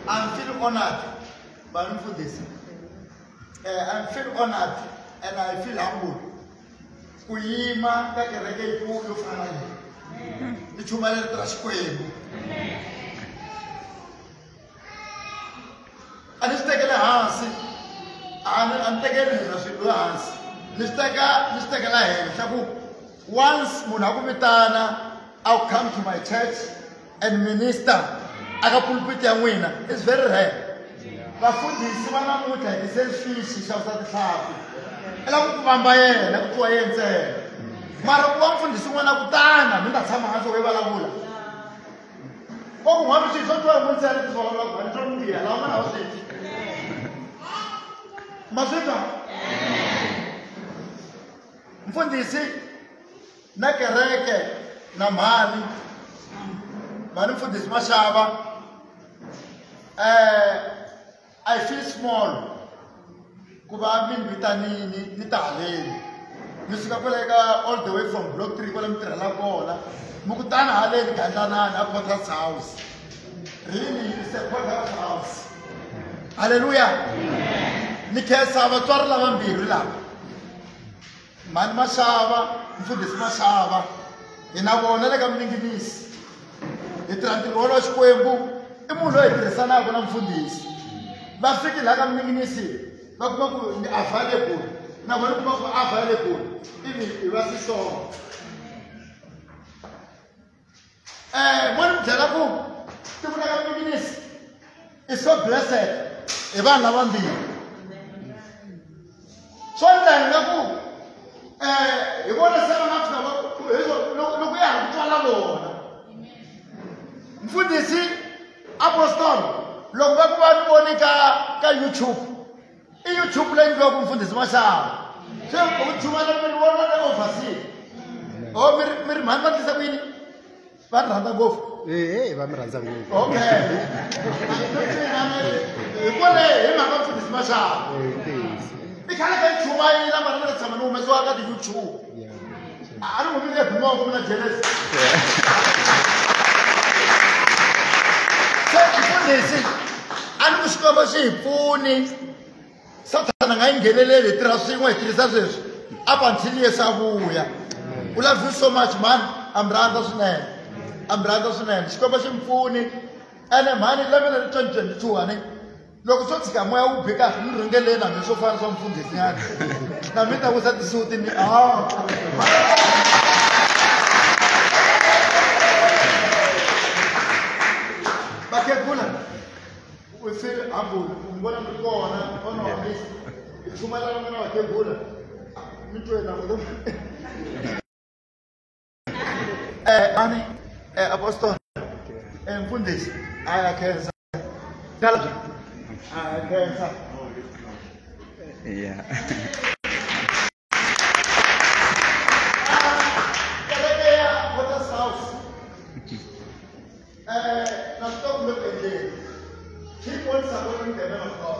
I'm feeling honored, but I'm feeling honored and I feel humble. Kuyima kakereke ikulu fana ichumalele trashkwenu anistekele hansi antekele naswilo hansi nistekela henhla ku once munhu akuvitana I'll come to my church and minister aka pulpit ya n'wina. It's very rare. Vafundhisi va namuntlha hi selfish xavisa tihlampfi lava ku vamba yena ku twa yena ntsena mara ku va mfundhisi n'wana kutana mi ta tshama hansi wo vulavula ko ku n'wana swilo swo twa hi munhu ntsena tivulavula ku ni twa mbiha lava mana va sweswi ma swi twa mfundhisi na kereke na mali mali mfundhisi Mashava I feel small kuba min vitanini ni taleni ni suka kweleka all the way from block 3 kwale mitirhela kona mukutana haleni gandlanani a Potter's house. Really it's a Potter's house. Hallelujah. Ni khensa vatswari lava mbirhi lava mani Mashava mfundhisi Mashava hi na vona le ka miningirisi hi tirha ntirho wolowo Xikwembu I munhu loyi hi tirhisanaka na mfundhisi va fiki laha ka miningirisi va kuma ku ni available na vona kuma ku available ivi hi va swisona mo ni byela ku tiko la ka miningirisi is so blessed hi vanhu lavambirhi swo endla hi nga ku hi vona se va nga fika loko ya ha ku twala vona mfundhisi Apostle loko va ku va ni voni ka YouTube I YouTube leyi ndliwaku mfundhisi Mashava se u chumala mi ni vona na overseas mi ri mhani va tisa ku yini va ni rhandza ngopfu va mi rhandza ngopfu okay hi kone hi mhaka mfundhisi Mashava I khale ka chuma yina mara mi tshama ni humesiwa ka ti-YouTube a ni n'wi vile bimoko mina jealous mfundhisi a ni ku Xikwembu xi hi pfuni Sathana nga yi ngheneleli hi tirha swin'we hi tirhisa sweswi up until Yesu a vuya u love you so much man I'm rhandza swinene Xikwembu xi mi pfuni ene mhani lembe leri 2022 ani loko swo tshika moya wu be kahle ni ringeleni hambi swo fana swa mfundhisi nyana na mi ta wisa tisuti ni vakhegula we feel humble mi vona mi ri kona honorably hi chumalana mina vakhegula mi twena ani Apostle mfundhisi aya khensa kala khensa yeah Potter's house na stop looking there keep on supporting the men of God